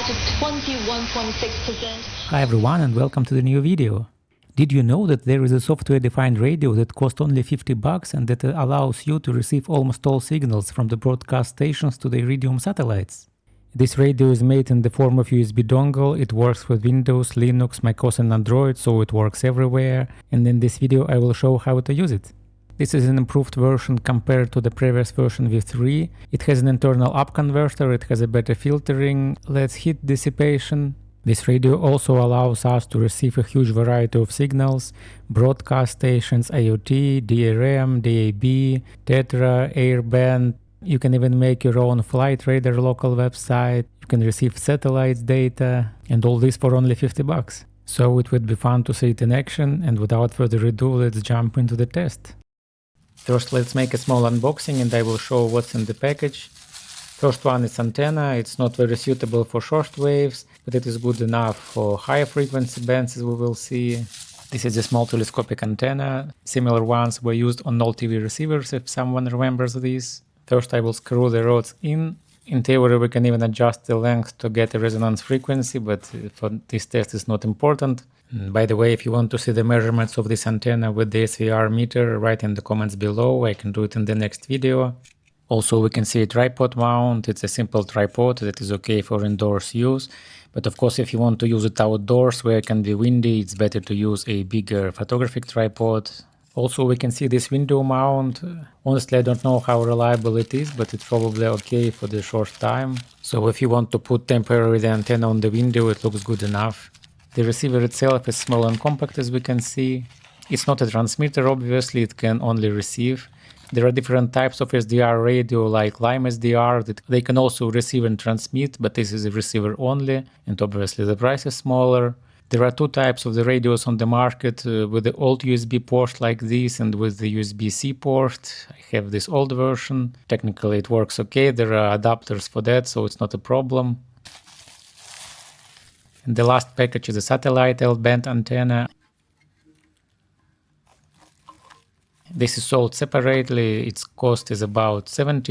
at 21.6%. Hi everyone and welcome to the new video. Did you know that there is a software-defined radio that costs only $50 and that allows you to receive almost all signals from the broadcast stations to the Iridium satellites? This radio is made in the form of USB dongle. It works with Windows, Linux, macOS and Android, so it works everywhere. And in this video I will show how to use it. This is an improved version compared to the previous version V3. It has an internal up converter, it has a better filtering. Let's hit dissipation. This radio also allows us to receive a huge variety of signals, broadcast stations, IoT, DRM, DAB, Tetra, airband. You can even make your own flight radar local website. You can receive satellites data, and all this for only $50. So it would be fun to see it in action, and without further ado, let's jump into the test. First, let's make a small unboxing and I will show what's in the package. First one is antenna. It's not very suitable for short waves, but it is good enough for higher frequency bands, as we will see. This is a small telescopic antenna. Similar ones were used on all TV receivers, if someone remembers this. First I will screw the rods in. In theory we can even adjust the length to get a resonance frequency, but for this test it's not important. By the way, if you want to see the measurements of this antenna with the SVR meter, write in the comments below. I can do it in the next video. Also, we can see a tripod mount. It's a simple tripod that is okay for indoors use. But of course, if you want to use it outdoors where it can be windy, it's better to use a bigger photographic tripod. Also, we can see this window mount. Honestly, I don't know how reliable it is, but it's probably okay for the short time. So if you want to put temporarily the antenna on the window, it looks good enough. The receiver itself is small and compact, as we can see. It's not a transmitter, obviously, it can only receive. There are different types of SDR radio, like Lime SDR, that they can also receive and transmit, but this is a receiver only, and obviously the price is smaller. There are two types of the radios on the market, with the old USB port like this and with the USB-C port. I have this old version. Technically it works okay, there are adapters for that, so it's not a problem. And the last package is a satellite L-band antenna. This is sold separately, its cost is about $70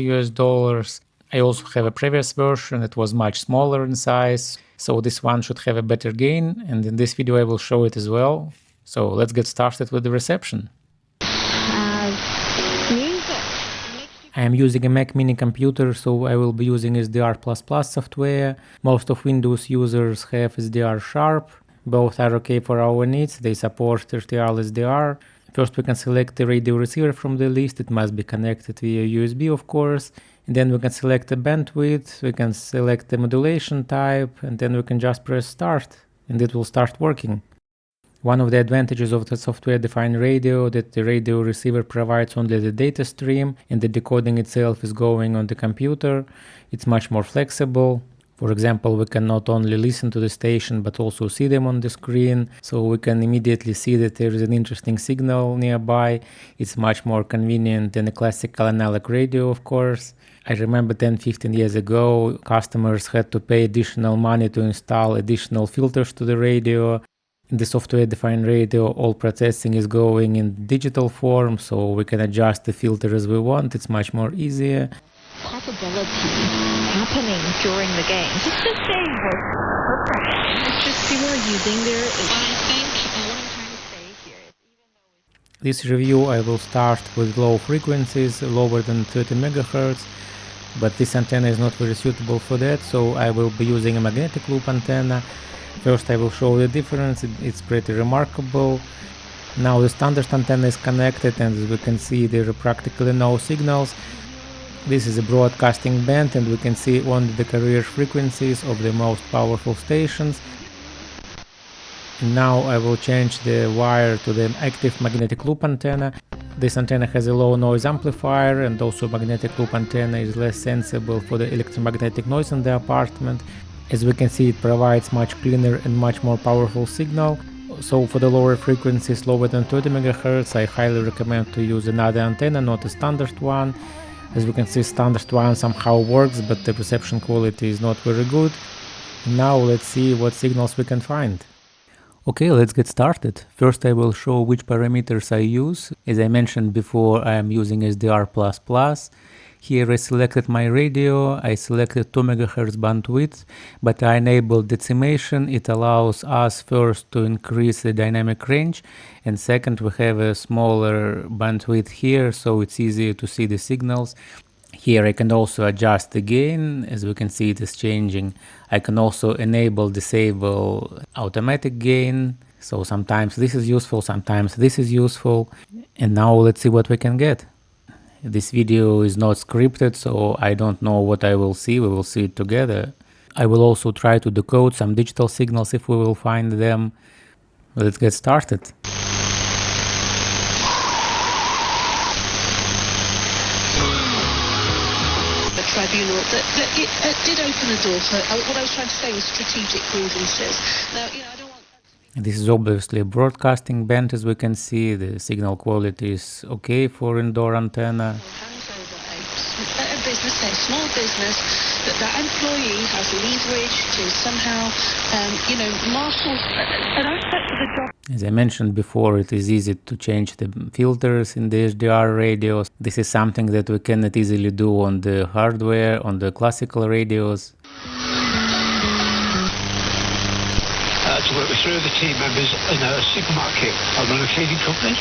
US. I also have a previous version that was much smaller in size, so this one should have a better gain, and in this video I will show it as well. So let's get started with the reception. I am using a Mac mini computer, so I will be using SDR++ software. Most of Windows users have SDR Sharp. Both are okay for our needs, they support RTL-SDR. First we can select the radio receiver from the list. It must be connected via USB, of course. And then we can select the bandwidth, we can select the modulation type, and then we can just press start, and it will start working. One of the advantages of the software-defined radio that the radio receiver provides only the data stream, and the decoding itself is going on the computer. It's much more flexible. For example, we can not only listen to the station but also see them on the screen, so we can immediately see that there is an interesting signal nearby. It's much more convenient than a classical analog radio, of course. I remember 10-15 years ago, customers had to pay additional money to install additional filters to the radio. In the software-defined radio, all processing is going in digital form, so we can adjust the filter as we want. It's much more easier. Possibility happening during the games. It's the same with it's just people are using their. I think what I'm trying to say here is even though this review I will start with low frequencies, lower than 30 MHz, but this antenna is not very suitable for that, so I will be using a magnetic loop antenna. First I will show the difference, it's pretty remarkable. Now the standard antenna is connected, and as we can see there are practically no signals. This is a broadcasting band, and we can see only the carrier frequencies of the most powerful stations. And now I will change the wire to the active magnetic loop antenna. This antenna has a low noise amplifier, and also magnetic loop antenna is less sensible for the electromagnetic noise in the apartment. As we can see, it provides much cleaner and much more powerful signal. So for the lower frequencies, lower than 30 MHz, I highly recommend to use another antenna, not a standard one. As we can see, standard one somehow works, but the reception quality is not very good. Now let's see what signals we can find. Okay, let's get started. First I will show which parameters I use. As I mentioned before, I am using SDR++. Here I selected my radio, I selected 2 MHz bandwidth, but I enabled decimation. It allows us first to increase the dynamic range, and second we have a smaller bandwidth here, so it's easier to see the signals. Here I can also adjust the gain. As we can see, it is changing. I can also disable automatic gain. So sometimes this is useful, sometimes this is useful. And now let's see what we can get. This video is not scripted, so I don't know what I will see. We will see it together. I will also try to decode some digital signals if we will find them. Let's get started. Tribunal that it did open the door for what I was trying to say was strategic grievances. Now, I don't want. This is obviously a broadcasting band, as we can see. The signal quality is okay for indoor antenna. Hands over a business, a small business, that employee has leverage to somehow, marshal an aspect of the job. As I mentioned before, it is easy to change the filters in the SDR radios. This is something that we cannot easily do on the hardware, on the classical radios. To work with 3 of the team members in a supermarket. I run a cleaning company.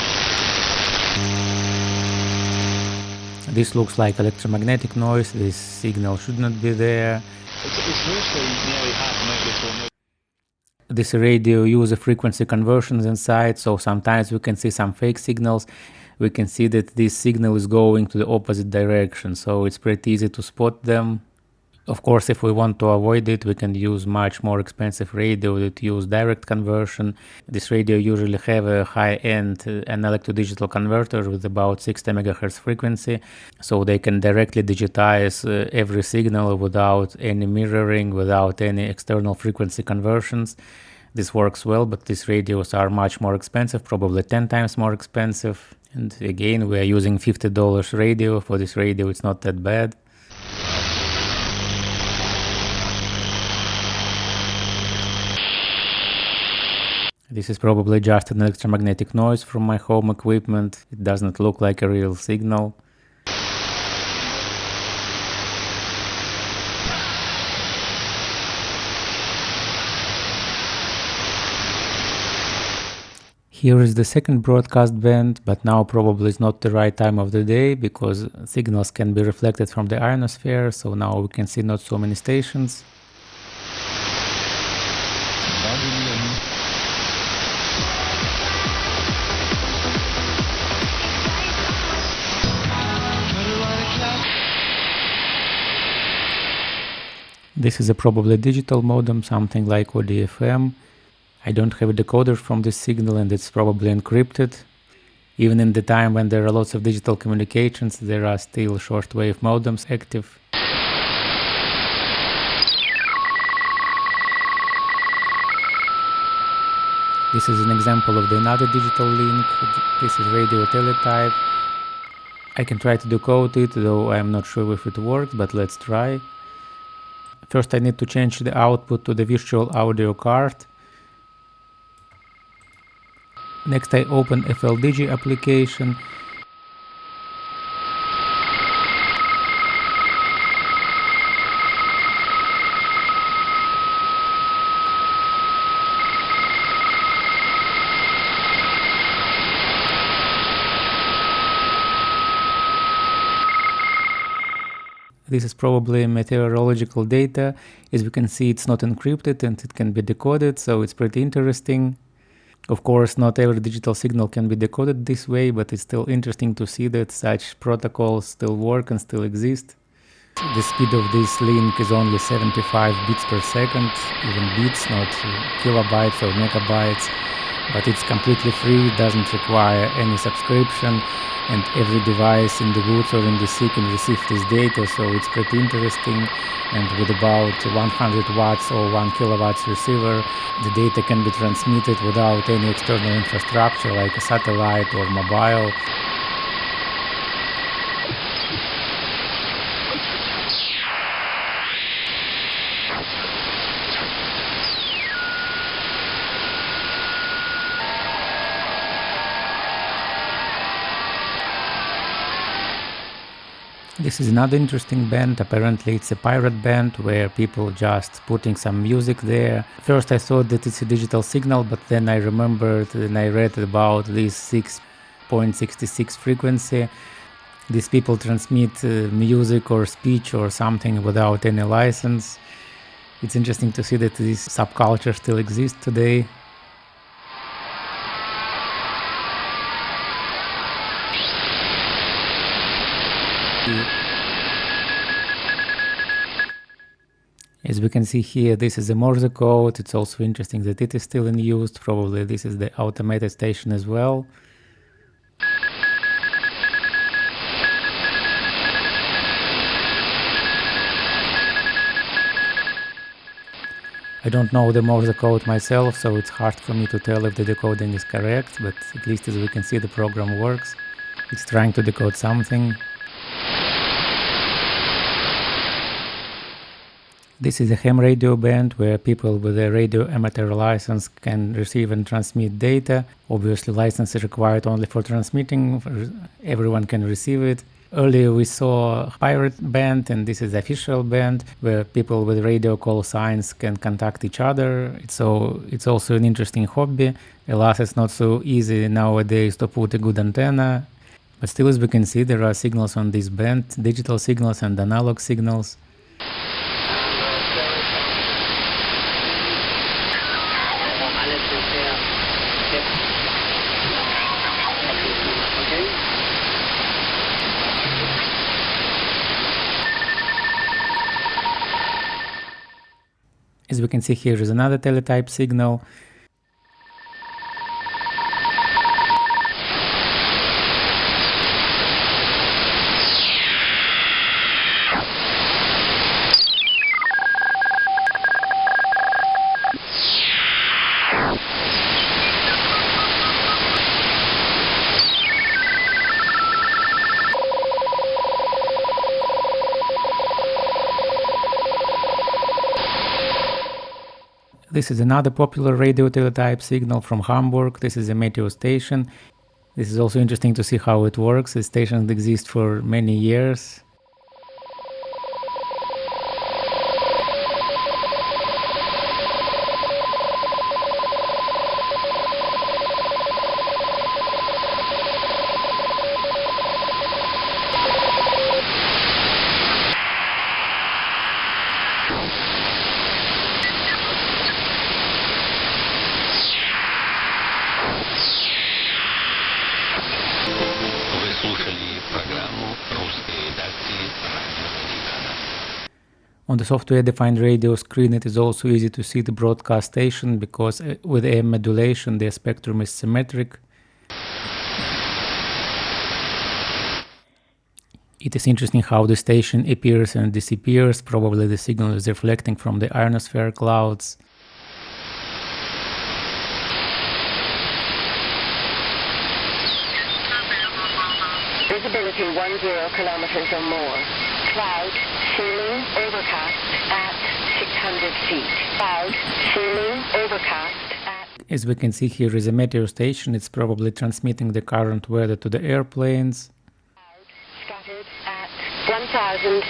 This looks like electromagnetic noise. This signal should not be there. It's mostly nearly half a microphone. This radio uses frequency conversions inside, so sometimes we can see some fake signals. We can see that this signal is going to the opposite direction, so it's pretty easy to spot them. Of course, if we want to avoid it, we can use much more expensive radio that use direct conversion. This radio usually have a high-end analog to digital converter with about 60 MHz frequency, so they can directly digitize every signal without any mirroring, without any external frequency conversions. This works well, but these radios are much more expensive, probably 10 times more expensive. And again, we are using $50 radio. For this radio, it's not that bad. This is probably just an electromagnetic noise from my home equipment. It does not look like a real signal. Here is the second broadcast band, but now probably is not the right time of the day because signals can be reflected from the ionosphere, so now we can see not so many stations. This is a probably digital modem, something like ODFM. I don't have a decoder from this signal and it's probably encrypted. Even in the time when there are lots of digital communications, there are still shortwave modems active. This is an example of another digital link. This is radio teletype. I can try to decode it, though I'm not sure if it works, but let's try. First I need to change the output to the virtual audio card. Next I open FLDG application. This is probably meteorological data. As we can see, it's not encrypted and it can be decoded, so it's pretty interesting. Of course, not every digital signal can be decoded this way, but it's still interesting to see that such protocols still work and still exist. The speed of this link is only 75 bits per second, even bits, not kilobytes or megabytes. But it's completely free, doesn't require any subscription, and every device in the woods or in the sea can receive this data, so it's pretty interesting. And with about 100 watts or 1 kilowatts receiver, the data can be transmitted without any external infrastructure like a satellite or mobile. This is another interesting band. Apparently it's a pirate band where people just putting some music there. First I thought that it's a digital signal, but then I remembered and I read about this 6.66 frequency. These people transmit music or speech or something without any license. It's interesting to see that this subculture still exists today. As we can see here, this is a Morse code. It's also interesting that it is still in use. Probably this is the automated station as well. I don't know the Morse code myself, so it's hard for me to tell if the decoding is correct, but at least as we can see the program works. It's trying to decode something. This is a ham radio band where people with a radio amateur license can receive and transmit data. Obviously, license is required only for transmitting. Everyone can receive it. Earlier we saw a pirate band, and this is the official band where people with radio call signs can contact each other. So it's also an interesting hobby. Alas, it's not so easy nowadays to put a good antenna. But still, as we can see, there are signals on this band, digital signals and analog signals. As we can see, here is another teletype signal. This is another popular radio teletype signal from Hamburg. This is a meteo station. This is also interesting to see how it works. The station exists for many years. On the software-defined radio screen, it is also easy to see the broadcast station because with AM modulation, the spectrum is symmetric. It is interesting how the station appears and disappears. Probably the signal is reflecting from the ionosphere clouds. Visibility 10 kilometers or more. Cloud, ceiling, overcast at 600 feet. Cloud, ceiling, overcast at... As we can see, here is a meteo station. It's probably transmitting the current weather to the airplanes. Cloud, scattered at 1,000...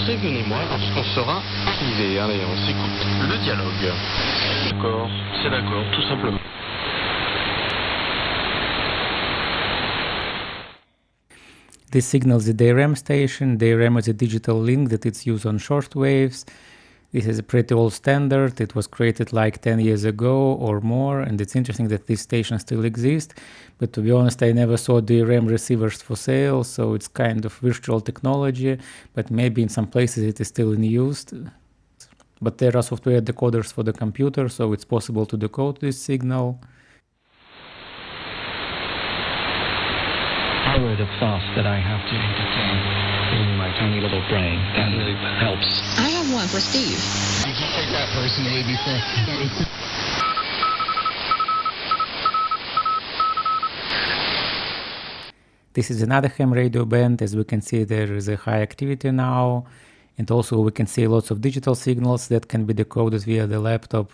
Prévenez-moi lorsqu'on sera arrivé. Allez, on s'écoute. Le dialogue. D'accord, c'est d'accord, tout simplement. This signals the DRM station. DRM is a digital link that it's used on shortwaves. This is a pretty old standard. It was created like 10 years ago or more, and it's interesting that this station still exists. But to be honest, I never saw DRM receivers for sale, so it's kind of virtual technology, but maybe in some places it is still in use. But there are software decoders for the computer, so it's possible to decode this signal. Power the thoughts that I have to entertain in my tiny little brain. That really helps. I have one for Steve. Did you take that personally before? This is another ham radio band. As we can see, there is a high activity now. And also we can see lots of digital signals that can be decoded via the laptop.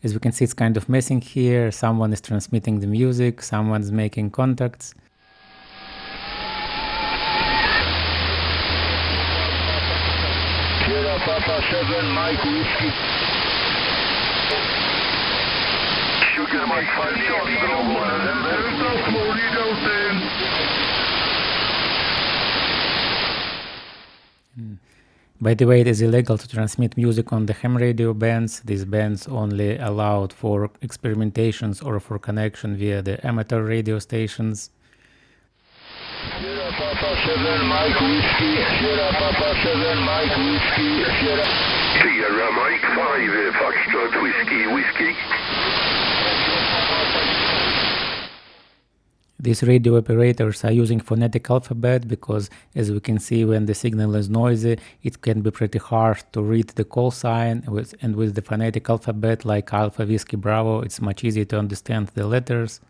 As we can see, it's kind of messing here. Someone is transmitting the music, someone's making contacts. Papa 7, Mike Whiskey. Sugar Mike 5 shots, there's no Floridos in. By the way, it is illegal to transmit music on the ham radio bands. These bands only allowed for experimentations or for connection via the amateur radio stations. Sierra Papa 7, Mike Whiskey. Sierra Papa 7, Mike Whiskey. Sierra Mike 5, Foxtrot Whiskey, Whiskey. These radio operators are using phonetic alphabet because, as we can see, when the signal is noisy, it can be pretty hard to read the call sign, and with the phonetic alphabet like Alpha Whiskey Bravo, it's much easier to understand the letters.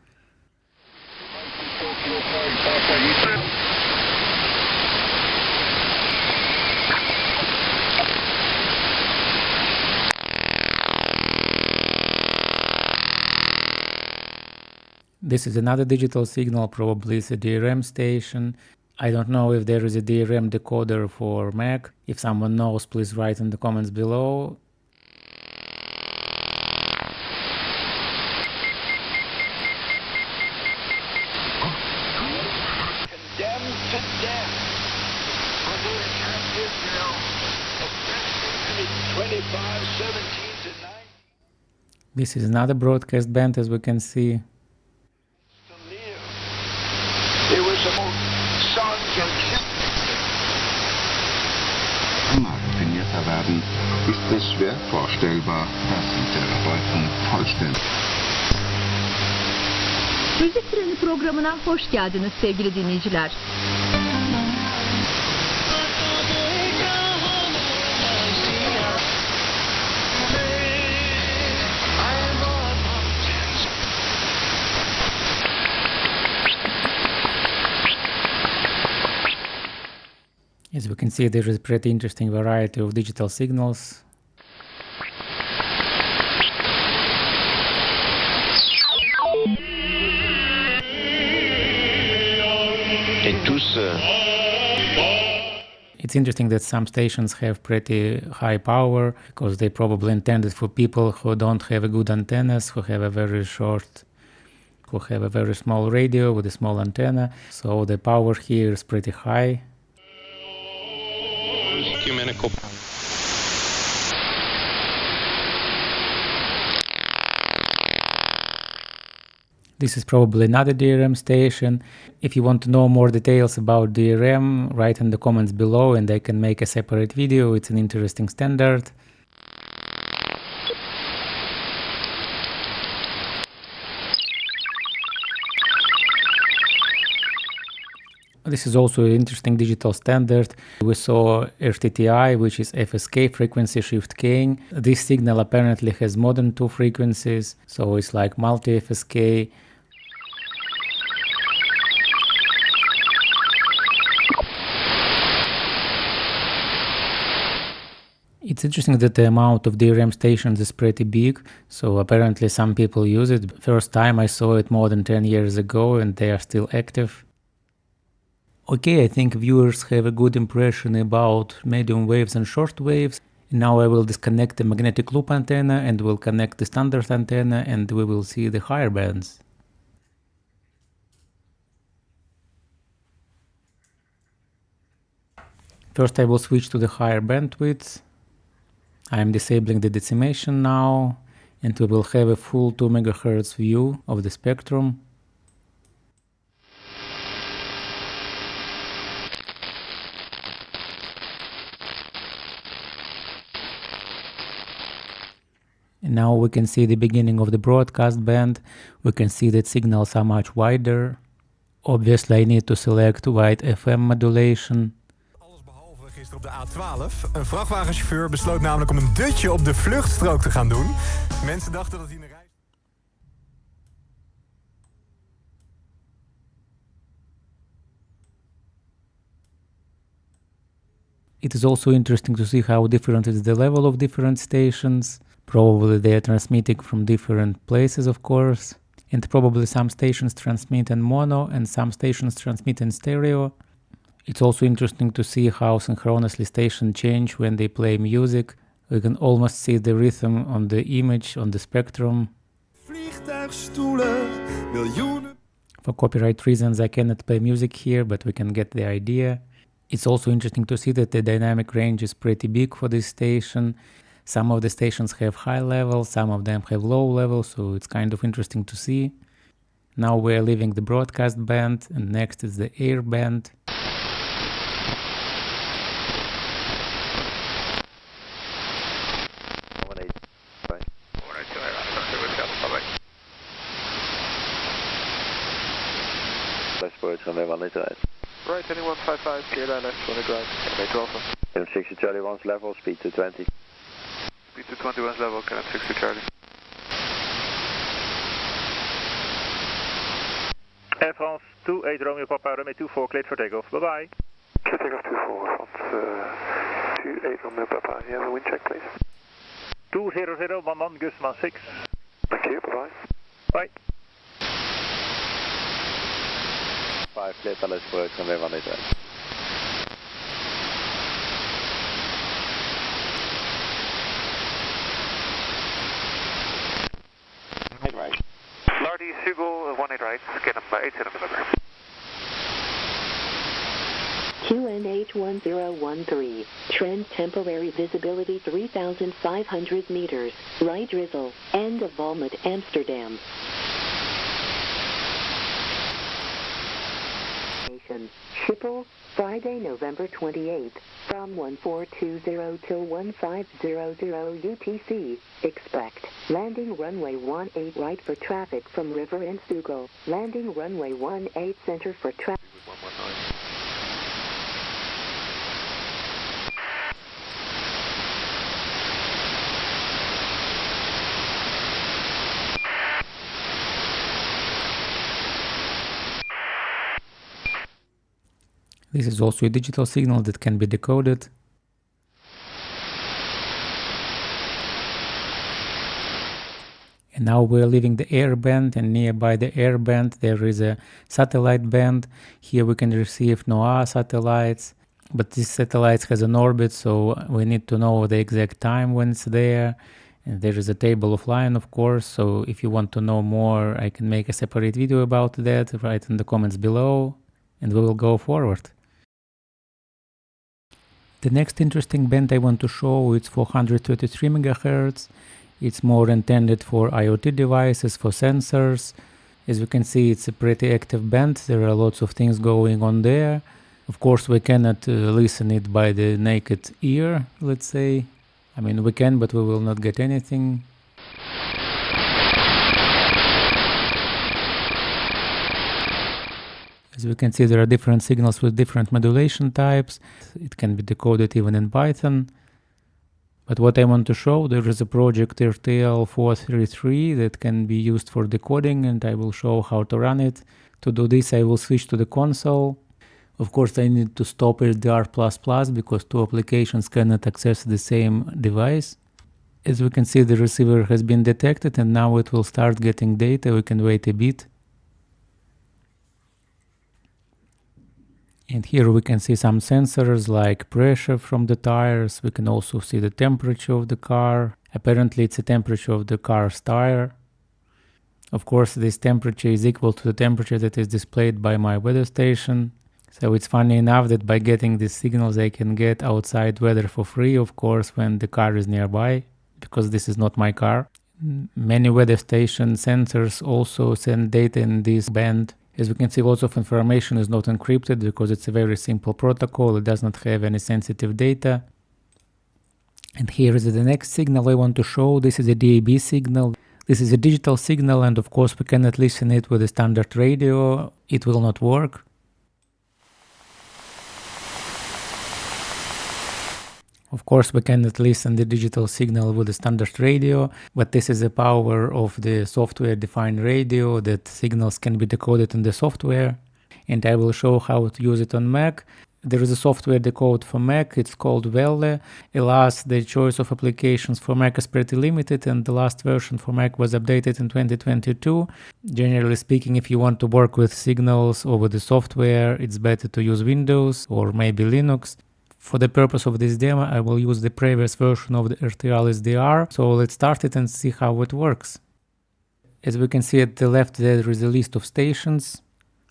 This is another digital signal, probably it's a DRM station. I don't know if there is a DRM decoder for Mac. If someone knows, please write in the comments below. Condemned to death for the attack Israel of 25-17 to 9. This is another broadcast band, as we can see. There were some old songs and Definierter werden, ist es schwer vorstellbar, dass die Therapeuten vollständig. Müzik Treni programına hoş geldiniz sevgili dinleyiciler. As we can see, there is a pretty interesting variety of digital signals. It's interesting that some stations have pretty high power because they probably intended for people who don't have a good antennas, who have a very small radio with a small antenna. So the power here is pretty high. This is probably another DRM station. If you want to know more details about DRM, write in the comments below and I can make a separate video. It's an interesting standard. This is also an interesting digital standard. We saw RTTY, which is FSK, frequency shift keying. This signal apparently has more than 2 frequencies, so it's like multi-FSK. It's interesting that the amount of DRM stations is pretty big, so apparently some people use it. First time I saw it more than 10 years ago and they are still active. Okay, I think viewers have a good impression about medium waves and short waves. Now I will disconnect the magnetic loop antenna and will connect the standard antenna and we will see the higher bands. First I will switch to the higher bandwidth. I am disabling the decimation now and we will have a full 2 MHz view of the spectrum. And now we can see the beginning of the broadcast band. We can see that signals are much wider. Obviously I need to select wide FM modulation. Gisteren op de A12. Een vrachtwagenchauffeur besloot namelijk om een dutje op de vluchtstrook te gaan doen. Mensen dachten dat hij een reis... It is also interesting to see how different is the level of different stations. Probably they are transmitting from different places, of course. And probably some stations transmit in mono and some stations transmit in stereo. It's also interesting to see how synchronously stations change when they play music. We can almost see the rhythm on the image, on the spectrum. For copyright reasons I cannot play music here, but we can get the idea. It's also interesting to see that the dynamic range is pretty big for this station. Some of the stations have high level, some of them have low level, so it's kind of interesting to see. Now we're leaving the broadcast band, and next is the airband. Right, heading 155, clear line left, 1 right, make Alpha. 60 Charlie 1's level, speed to 20. Speed to 21's level, connect 60 Charlie. Air France 28 Romeo Papa, runway 24, cleared for takeoff, bye bye. Clear takeoff 24, France 28 Romeo Papa, you have a wind check please. 200, man, Gusman 6. Thank you, bye bye. Bye. 5, clear Thales for runway 18 right. Right. Lardy, Sugal, 18 right, scan number 87 November. QNH1013, trend temporary visibility 3,500 meters, right drizzle, end of Valmet, Amsterdam. Schiphol, Friday, November 28th, from 1420 till 1500 UTC. Expect landing runway 18 right for traffic from River and Sugal. Landing runway 18 center for traffic. This is also a digital signal that can be decoded. And now we're leaving the airband, and nearby the airband there is a satellite band. Here we can receive NOAA satellites, but this satellite has an orbit, so we need to know the exact time when it's there. And there is a table of line, of course, so if you want to know more, I can make a separate video about that. Write in the comments below, and we will go forward. The next interesting band I want to show is 433 MHz. It's more intended for IoT devices, for sensors. As you can see, it's a pretty active band. There are lots of things going on there. Of course, we cannot listen it by the naked ear, let's say. I mean, we can, but we will not get anything. As we can see, there are different signals with different modulation types. It can be decoded even in Python. But what I want to show, there is a project RTL-433 that can be used for decoding, and I will show how to run it. To do this, I will switch to the console. Of course, I need to stop SDR++ because two applications cannot access the same device. As we can see, the receiver has been detected, and now it will start getting data. We can wait a bit. And here we can see some sensors like pressure from the tires. We can also see the temperature of the car. Apparently it's the temperature of the car's tire. Of course, this temperature is equal to the temperature that is displayed by my weather station. So it's funny enough that by getting these signals I can get outside weather for free, of course, when the car is nearby, because this is not my car. Many weather station sensors also send data in this band. As we can see, lots of information is not encrypted because it's a very simple protocol. It does not have any sensitive data. And here is the next signal I want to show. This is a DAB signal. This is a digital signal, and of course we cannot listen it with a standard radio. It will not work. Of course, we cannot listen the digital signal with the standard radio, but this is the power of the software-defined radio, that signals can be decoded in the software. And I will show how to use it on Mac. There is a software decode for Mac, it's called Velle. Alas, the choice of applications for Mac is pretty limited, and the last version for Mac was updated in 2022. Generally speaking, if you want to work with signals or with the software, it's better to use Windows or maybe Linux. For the purpose of this demo, I will use the previous version of the RTL-SDR, so let's start it and see how it works. As we can see at the left, there is a list of stations.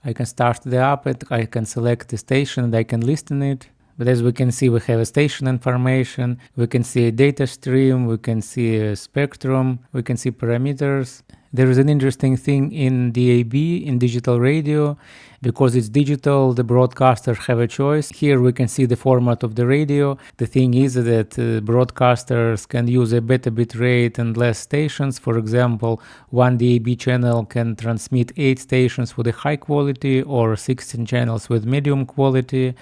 I can start the app, I can select the station and I can listen it. But as we can see, we have a station information, we can see a data stream, we can see a spectrum, we can see parameters. There is an interesting thing in DAB, in digital radio. Because it's digital, the broadcasters have a choice. Here we can see the format of the radio. The thing is that broadcasters can use a better bit rate and less stations. For example, one DAB channel can transmit 8 stations with a high quality, or 16 channels with medium quality,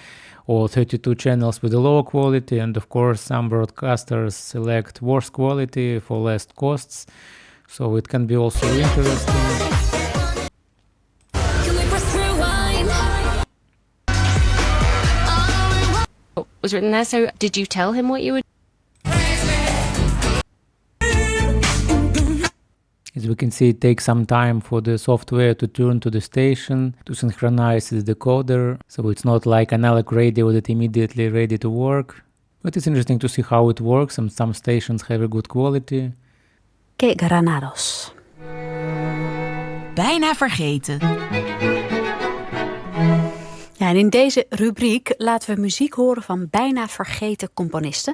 or 32 channels with a low quality. And of course, some broadcasters select worse quality for less costs. So it can be also interesting. Was written there, so did you tell him what you would? As we can see, it takes some time for the software to turn to the station, to synchronize the decoder, so it's not like analog radio that immediately ready to work. But it's interesting to see how it works, and some stations have a good quality. Que granados. Bijna vergeten. Ja, en in deze rubriek laten we muziek horen van bijna vergeten componisten.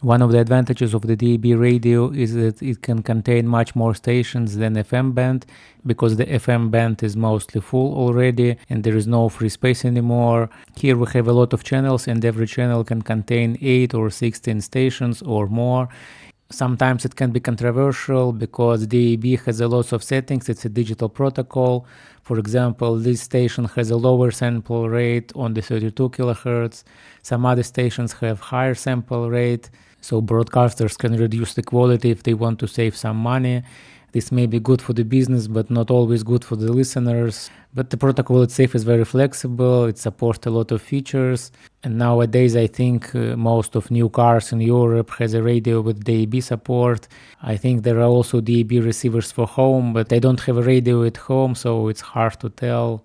One of the advantages of the DAB radio is that it can contain much more stations than FM band, because the FM band is mostly full already and there is no free space anymore. Here we have a lot of channels and every channel can contain 8 or 16 stations or more. Sometimes it can be controversial because DAB has a lot of settings. It's a digital protocol. For example, this station has a lower sample rate on the 32 kHz. Some other stations have higher sample rate. So broadcasters can reduce the quality if they want to save some money. This may be good for the business, but not always good for the listeners. But the protocol itself is very flexible. It supports a lot of features. And nowadays, I think most of new cars in Europe has a radio with DAB support. I think there are also DAB receivers for home, but I don't have a radio at home, so it's hard to tell.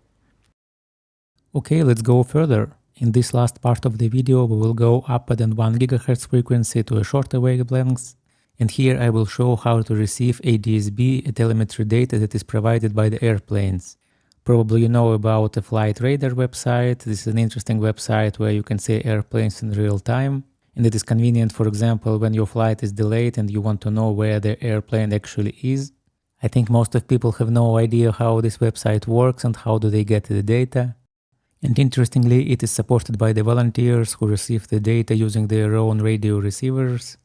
Okay, let's go further. In this last part of the video, we will go up than 1 GHz frequency to a shorter wavelength. And here I will show how to receive ADSB, a telemetry data that is provided by the airplanes. Probably you know about the Flight Radar website. This is an interesting website where you can see airplanes in real time. And it is convenient, for example, when your flight is delayed and you want to know where the airplane actually is. I think most of people have no idea how this website works and how do they get the data. And interestingly, it is supported by the volunteers who receive the data using their own radio receivers.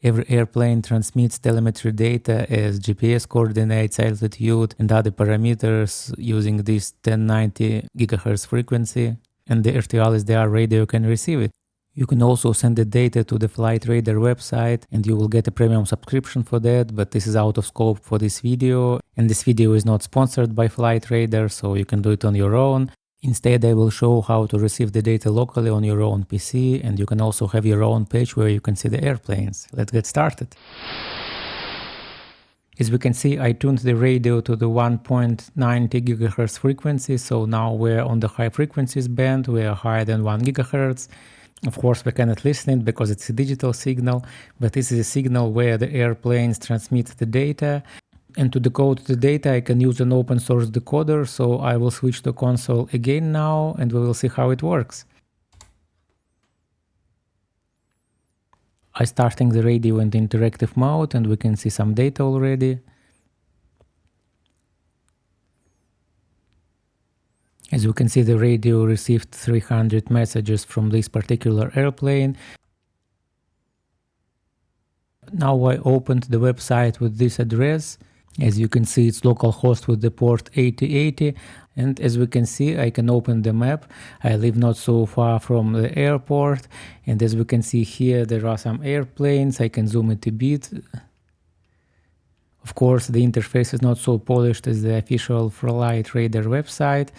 Every airplane transmits telemetry data as GPS coordinates, altitude, and other parameters using this 1090 GHz frequency, and the RTL-SDR radio can receive it. You can also send the data to the Flight Radar website, and you will get a premium subscription for that, but this is out of scope for this video, and this video is not sponsored by Flight Radar, so you can do it on your own. Instead, I will show how to receive the data locally on your own PC, and you can also have your own page where you can see the airplanes. Let's get started. As we can see, I tuned the radio to the 1.90 GHz frequency, so now we're on the high frequencies band, we are higher than 1 GHz. Of course, we cannot listen it because it's a digital signal, but this is a signal where the airplanes transmit the data. And to decode the data, I can use an open source decoder, so I will switch to console again now, and we will see how it works. I'm starting the radio in the interactive mode, and we can see some data already. As you can see, the radio received 300 messages from this particular airplane. Now I opened the website with this address. As you can see, it's localhost with the port 8080. And as we can see, I can open the map. I live not so far from the airport. And as we can see here, there are some airplanes. I can zoom it a bit. Of course, the interface is not so polished as the official Flight Radar website.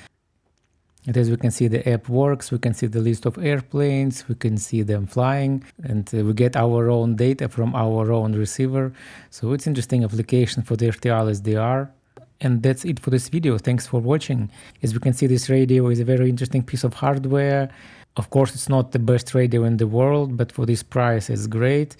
And as we can see, the app works. We can see the list of airplanes. We can see them flying. And we get our own data from our own receiver. So it's an interesting application for the RTL-SDR. And that's it for this video. Thanks for watching. As we can see, this radio is a very interesting piece of hardware. Of course, it's not the best radio in the world, but for this price, it's great.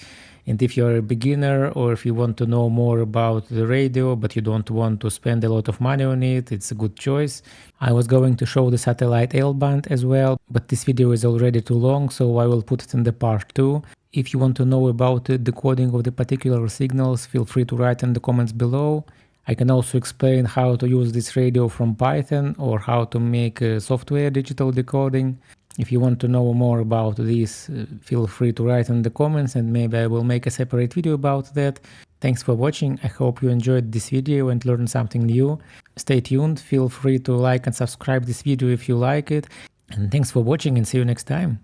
And if you're a beginner or if you want to know more about the radio, but you don't want to spend a lot of money on it, it's a good choice. I was going to show the satellite L-band as well, but this video is already too long, so I will put it in the part 2. If you want to know about the decoding of the particular signals, feel free to write in the comments below. I can also explain how to use this radio from Python or how to make software digital decoding. If you want to know more about this, feel free to write in the comments and maybe I will make a separate video about that. Thanks for watching. I hope you enjoyed this video and learned something new. Stay tuned. Feel free to like and subscribe this video if you like it. And thanks for watching and see you next time.